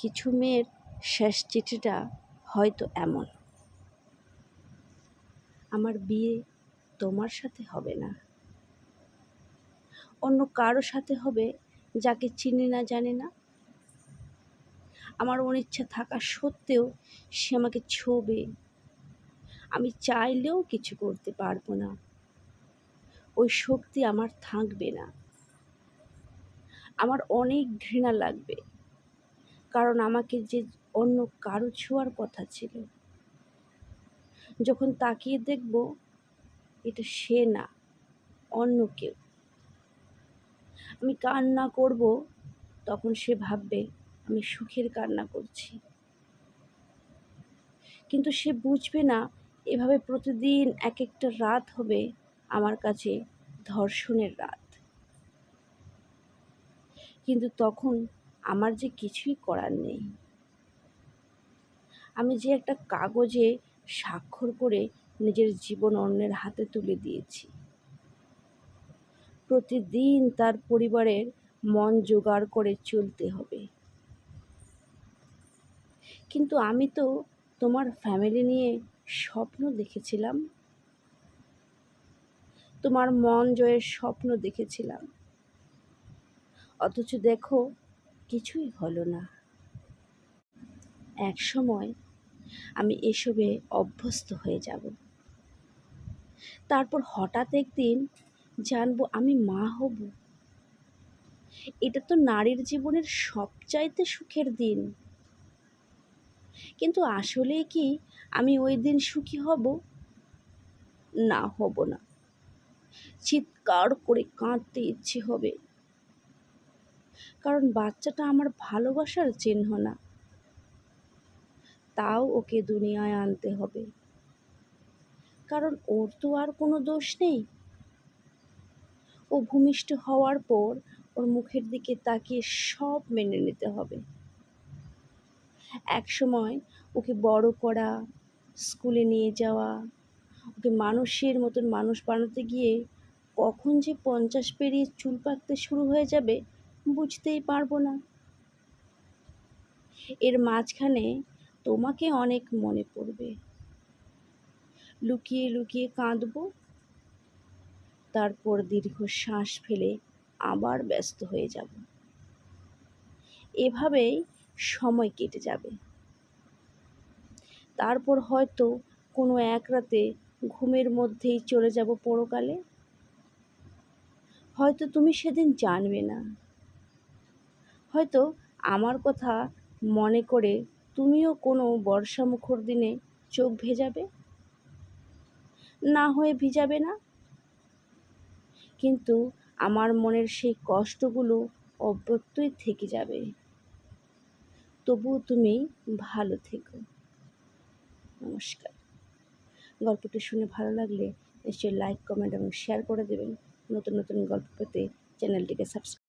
কিছু মেয়ের শেষ চিঠিটা হয়তো এমন: আমার বিয়ে তোমার সাথে হবে না, অন্য কারো সাথে হবে যাকে চিনি না জানি না। আমার অনিচ্ছা থাকা সত্ত্বেও সে আমাকে ছোবে, আমি চাইলেও কিছু করতে পারবো না, ওই শক্তি আমার থাকবে না। আমার অনেক ঘৃণা লাগবে, কারণ আমাকে যে অন্য কারো ছোঁয়ার কথা ছিল, যখন তাকিয়ে দেখব এটা সে না, অন্য কেউ। আমি কান্না করব, তখন সে ভাববে আমি সুখের কান্না করছি, কিন্তু সে বুঝবে না এভাবে প্রতিদিন এক একটা রাত হবে আমার কাছে ধর্ষণের রাত। কিন্তু তখন আমার যে কিছুই করার নেই, আমি যে একটা কাগজে স্বাক্ষর করে নিজের জীবন অন্যের হাতে তুলে দিয়েছি। প্রতিদিন তার পরিবারের মন জোগাড় করে চলতে হবে। কিন্তু আমি তো তোমার ফ্যামিলি নিয়ে স্বপ্ন দেখেছিলাম, তোমার মন জয়ের স্বপ্ন দেখেছিলাম, অথচ দেখো কিছুই হলো না। এক সময় আমি এসবে অভ্যস্ত হয়ে যাব, তারপর হঠাৎ একদিন জানবো আমি মা হব। এটা তো নারীর জীবনের সবচাইতে সুখের দিন, কিন্তু আসলে কি আমি ওই দিন সুখী হব? না, হব না। চিৎকার করে কাঁদতে ইচ্ছে হবে, কারণ বাচ্চাটা আমার ভালোবাসার চিহ্ন না, তাও ওকে দুনিয়ায় আনতে হবে, কারণ ওর তো আর কোনো দোষ নেই। ও ভূমিষ্ঠ হওয়ার পর ওর মুখের দিকে তাকিয়ে সব মেনে নিতে হবে। এক সময় ওকে বড় করা, স্কুলে নিয়ে যাওয়া, ওকে মানুষের মতন মানুষ বানাতে গিয়ে কখন যে 50 পেরিয়ে চুল পাকতে শুরু হয়ে যাবে বুঝতেই পারবো না। এর মাঝখানে তোমাকে অনেক মনে পড়বে, লুকিয়ে লুকিয়ে কাঁদবো, তারপর দীর্ঘ শ্বাস ফেলে আবার ব্যস্ত হয়ে যাব। এভাবেই সময় কেটে যাবে। তারপর হয়তো কোনো এক রাতে ঘুমের মধ্যেই চলে যাব পরকালে। হয়তো তুমি সেদিন জানবে না, হয়তো আমার কথা মনে করে তুমিও কোনো বর্ষামুখর দিনে চোখ ভেজাবে, না হয়ে ভিজাবে না, কিন্তু আমার মনের সেই কষ্টগুলো অব্যক্তই থেকে যাবে। তবুও তুমি ভালো থেকো। নমস্কার। গল্পটি শুনে ভালো লাগলে নিশ্চয়ই লাইক, কমেন্ট এবং শেয়ার করে দেবেন। নতুন নতুন গল্প পেতে চ্যানেলটিকে সাবস্ক্রাইব